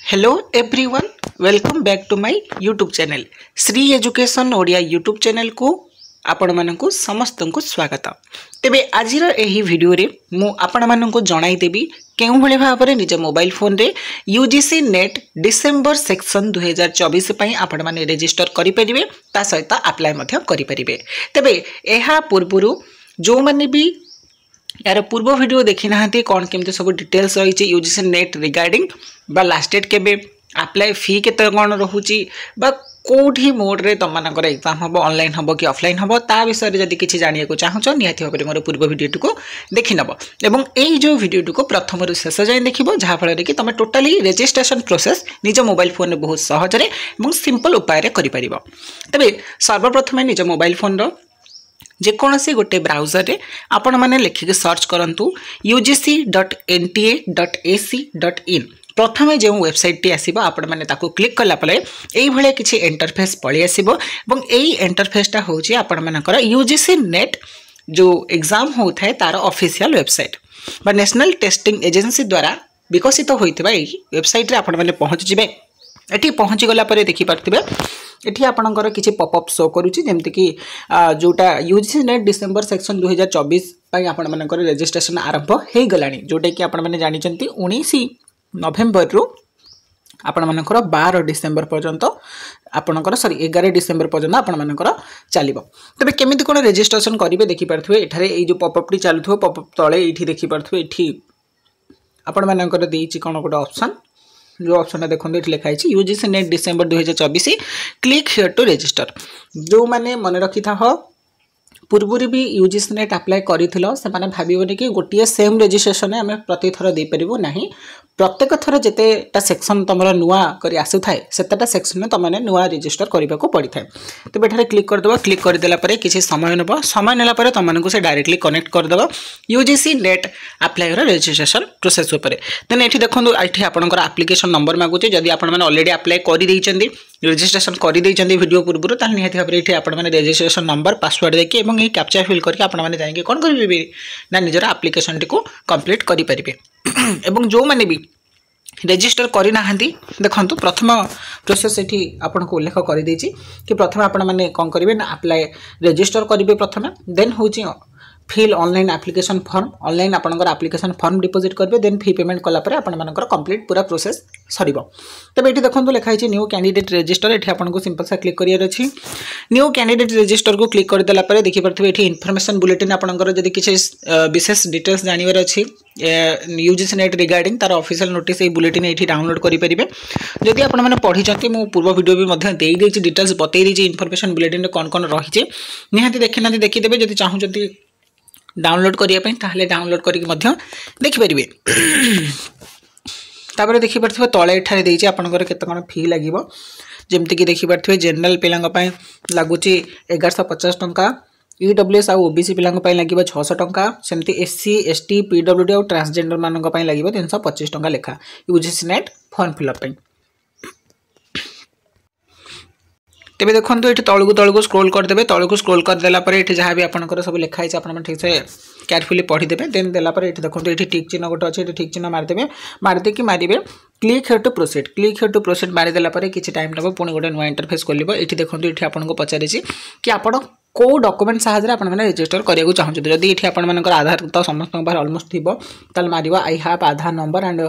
Hello everyone welcome back to my YouTube channel Shri education Odia YouTube channel को आपण मानकु समस्त को स्वागत। तेबे आजिर एही वीडियो रे मु आपण मानकु जणाई देबी केउ भले भाबरे निज मोबाइल फोन रे यूजीसी नेट डिसेंबर सेक्शन 2024 पई आपण माने रजिस्टर करि परिबे ता सहित अप्लाई मध्य करि परिबे। तेबे एहा पूर्वरु जो माने भी यार पूर्व वीडियो देखी ना कौन केमती सब डिटेल्स रही यूजीसी नेट रिगार्डिंग बा लास्ट डेट केबे अप्लाई फी केते कौन रहूची बा कोठी मोड रे तुम मानकर एग्जाम हम ऑनलाइन हम कि ऑफलाइन हम ता विषय रे जदी किछि जानिया को चाहछ निहाती भाबरे मोर पूर्व वीडियो को देखि नबो एवं एई जो वीडियो को प्रथम रु शेष जाय देखिबो जहा फल रे कि तुम टोटली रजिस्ट्रेशन प्रोसेस निज मोबाइल फोन रे बहुत सहज रे एवं सिंपल उपाय रे करि परिबो। तबे सर्वप्रथम निज मोबाइल फोन रो जेकोसी गोटे ब्राउजर रे आपण माने लिखिक सर्च करंतु ugc.nta.ac.in प्रथमे जो वेबसाइट टी आसीबो आपण माने ताको क्लिक कला पले एई भले किछि इंटरफेस पळि आसीबो एवं एई इंटरफेस टा होची आपण मानकर यूजीसी नेट जो एग्जाम होथाय तार ऑफिशियल वेबसाइट बा नेशनल टेस्टिंग एजेंसी द्वारा विकसित होइतबा एई वेबसाइट रे आपण माने पहुंच जिबे। एठी पहुंच गला परे देखि परतिबे एठी आपणकर किछि पॉपअप शो करूची जेमति कि जोटा यूजीसी नेट डिसेंबर सेक्शन 2024 पई आपण मानकर रजिस्ट्रेशन आरंभ हे गलानी जोटा कि आपण माने जानि चंती 19 नवेम्बर रु आपण मानकर 12 डिसेंबर पर्यंत आपणकर सॉरी 11 डिसेंबर पर्यंत आपण मानकर चलिबो। तबे केमिति कोन रजिस्ट्रेशन करिवे देखि परथुवे एठारे ए जो पॉपअप टी चालुथो पॉपअप तळे एठी देखि परथुवे एठी आपण मानकर देइची कोन गोटे ऑप्शन जो ऑप्शन देखो ये लिखाई UGC NET December 2024 click here to register. जो मैंने मन रखी था पूर्व भी यूजीसी नेट अप्लाई करिथिलो से माने भाबिबोनी कि गोटिए सेम रजिस्ट्रेशन आम प्रति थर दे परिबो नाही प्रत्येक थर जेतेटा सेक्शन तुमरा नुआ करी आसु थाए सेतेटा सेक्शन में तुमने नुआ रजिस्टर करबा को पड़ी थाए। तो बेठारे क्लिक कर दबा क्लिक कर देला परे किछि समय नेबो समय नेला परे तुमनको से डायरेक्टली कनेक्ट कर दबा यूजीसी नेट अप्लाई रो रजिस्ट्रेशन प्रोसेस ऊपर। देन एठी देखंदु एठी आपनकर एप्लिकेशन नंबर मागुचे जदी आपण माने ऑलरेडी अप्लाई करि दैचंदी रजिस्ट्रेशन करि दैचंदी वीडियो पूर्व ताल निहाती भाबरे एठी आपण माने रजिस्ट्रेशन नंबर पासवर्ड देके एवं ए कैप्चा फिल करके आपण माने जाइके कोन करिबे ना निजर एप्लिकेशन टी को कंप्लीट करि परिबे। एवं जो माने भी रजिस्टर करि नाहंती देखंतु प्रथम प्रोसेस एठी आपण को उल्लेख करि दैछि कि प्रथम आपण माने कोन करिवे ना अप्लाई रजिस्टर करिवे प्रथम देन होछि fill online application form online आपनकर एप्लिकेशन फॉर्म डिपॉजिट करबे देन फी पेमेंट कला परे आपण मानकर कंप्लीट पूरा प्रोसेस सरीबो। तबे एठी देखंतु लिखाइ छि न्यू कैंडिडेट रजिस्टर एठी आपण को सिंपल सा क्लिक करियर अछि न्यू कैंडिडेट रजिस्टर को क्लिक कर देला परे देखि परथबे एठी इन्फॉर्मेशन बुलेटिन आपनकर जदी किछि विशेष डिटेल्स जानिवर अछि यूजीसी नेट रिगार्डिंग तार ऑफिशियल नोटिस ए बुलेटिन एठी डाउनलोड करि परिबे। जदी आपण माने पढि चंती मु पूर्व वीडियो भी मध्य देई दैछि डिटेल्स बतै दैछि इन्फॉर्मेशन बुलेटिन रे कोन कोन रहि छि निहाती देखिनाती देखि देबे जदी चाहू चंती डाउनलोड करिया पई ताहले डाउनलोड करिक मध्य देखि परिबे। तापर देखि परथबे तळे एठारे देइछि आपनकर केते कोन फी लागिवो जेमति कि देखि परथबे जनरल पिलांग पई लागुछि 1150 टंका ईडब्ल्यूएस आ ओबीसी पिलांग पई लागिवो 600 टंका सेमति एससी एसटी पीडब्ल्यूडी और ट्रांसजेंडर मानंग पई लागिवो 325 टंका लेखा यूजीसी नेट फॉर्म फिलअप पई। तेबे देखंतु एठी तळगु स्क्रॉल कर देबे तळगु स्क्रॉल कर देला परे एठी जहां भी आपनकर सब लिखा है आपन ठीक से केयरफुली पढी देबे देन देला परे एठी देखंतु एठी टिक चिन्ह गोटे अछि एठी टिक चिन्ह मार देबे मार दे कि मारिबे क्लिक हियर टू प्रोसीड मारि देला परे किछि टाइम नबो पुनी गोटे नुवा इंटरफेस खोलिबो। एठी देखंतु एठी आपन को पचारि छि कि आपन को डॉक्यूमेंट साहाय्य आपन माने रजिस्टर करिया को चाहू जदी एठी आपन मानकर आधार तो समस्त बाहर ऑलमोस्ट थिबो तल मारिबो I have Aadhaar number and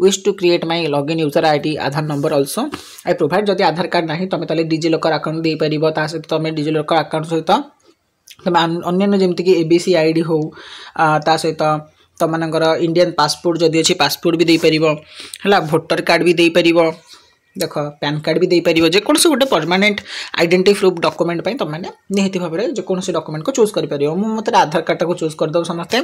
wish to create my login user ID Aadhaar number also I provide जदी आधार कार्ड नाही तमे तले डिजी लॉकर अकाउंट दे परिबो ता से तमे डिजी लॉकर अकाउंट सहित तमे अन्य जेमति कि एबीसी आईडी हो ता सहित तो मानकर इंडियन पासपोर्ट जदी अछि पासपोर्ट भी दे परिबो हला वोटर कार्ड भी दे परिबो देखो पैन कार्ड भी दे परिबो जे कोनसे गोटे परमानेंट आइडेंटिटी प्रूफ डॉक्यूमेंट पई त माने निहिति भाबरे जे कोनसे डॉक्यूमेंट को चूज करि परिबो मु मते आधार कार्ड को चूज कर दो समस्त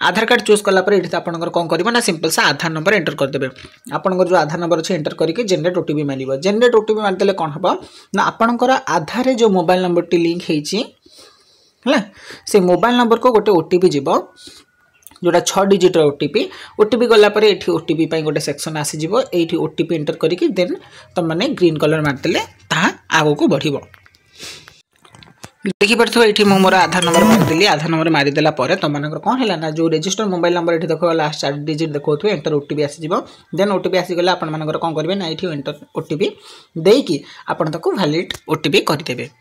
आधार कार्ड चूज कला पर एठी आपनकर कोन करिबो ना सिंपल सा आधार नंबर एंटर कर देबे आपनकर जो आधार नंबर अछि एंटर करिके जनरेट ओटीपी मारिबो जनरेट ओटीपी मार देले कोन हबो ना आपनकर आधार रे जो मोबाइल नंबर टी लिंक हेछि हला से मोबाइल नंबर को गोटे ओटीपी जिवो जोटा 6 डिजिट ओटीपी गला परे एठी ओटीपी पई गोटे सेक्शन आसी जिवो एठी ओटीपी एंटर करिके देन त माने ग्रीन कलर मार देले ता आगो को बढ़िबो। देखिपे ये मोर आधार नंबर मारिदेली आधार नंबर मारिदेला तुम कौन है ना जो रजिस्टर मोबाइल नंबर ये देखो लास्ट 4 डिजिट देखो एंटर ओटीपी आसीज देन ओटीपी आसीगला आपण मानकर कौन करेंगे ना ये एंटर ओटीपी देकी आपण ताको वैलिड ओटीपी करदेवे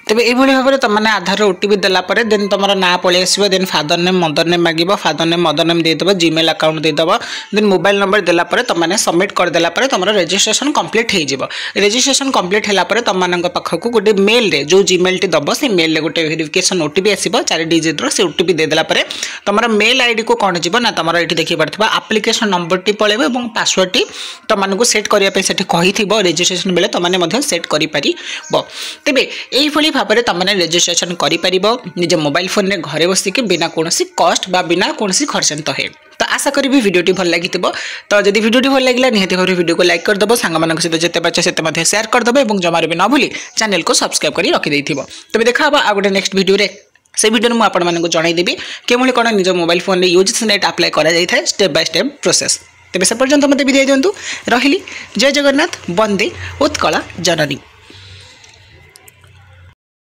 तेज ये भाव में तुमने आधार ओटीपी देलापर देन तुम ना पलि आस then father name mother name मांग फादर नेम मदर नेम देदेव जीमेल अकाउंट देदेव देन मोबाइल नंबर देलापर तुमने सबमिट करदेलापर तुम रजिस्ट्रेशन कंप्लीट हो रजिस्ट्रेशन कंप्लीट होगापर तुम पाखक गोटे मेल रे जो जीमेल टी दब से मेल गोटे वेरिफिकेशन ओटीपी आसो 4 डिजिट से ओटीपी देदेलापर तुम मेल आईडी को कौन जी ना तुम ये देखिए पार्थ आप्लिकेशन नंबर टी पड़े और पासवर्ड टी तुमको सेट करने रजिस्ट्रेशन बेले तुमने सेट कर तेज यही भाव में तुमने रजिस्ट्रेशन निज मोबाइल फोन में घरे बसिक बिना कौन कस्ट बा बिना कौन खर्चांत है तो आशा करी वीडियोटी भल लगी तो जब वीडियोटी भल लगे निहाती भाव वीडियो को लाइक करदेव सांग सहित जिते पार्च से सेयार करदेव और जमार भी न भूली चैनल को सब्सक्राइब कर रखिदे तेज देखा आ गोटे नेक्स्ट वीडियो से वीडियो में आपको जनईदेवी केवल कौन निज मोबाइल फोन में यूजीसी नेट अप्लाई कर स्टेप बाय स्टेप प्रोसेस तेज से पर्यंत मत विदाय दिंतु रही जय जगन्नाथ वंदे उत्कल जननी।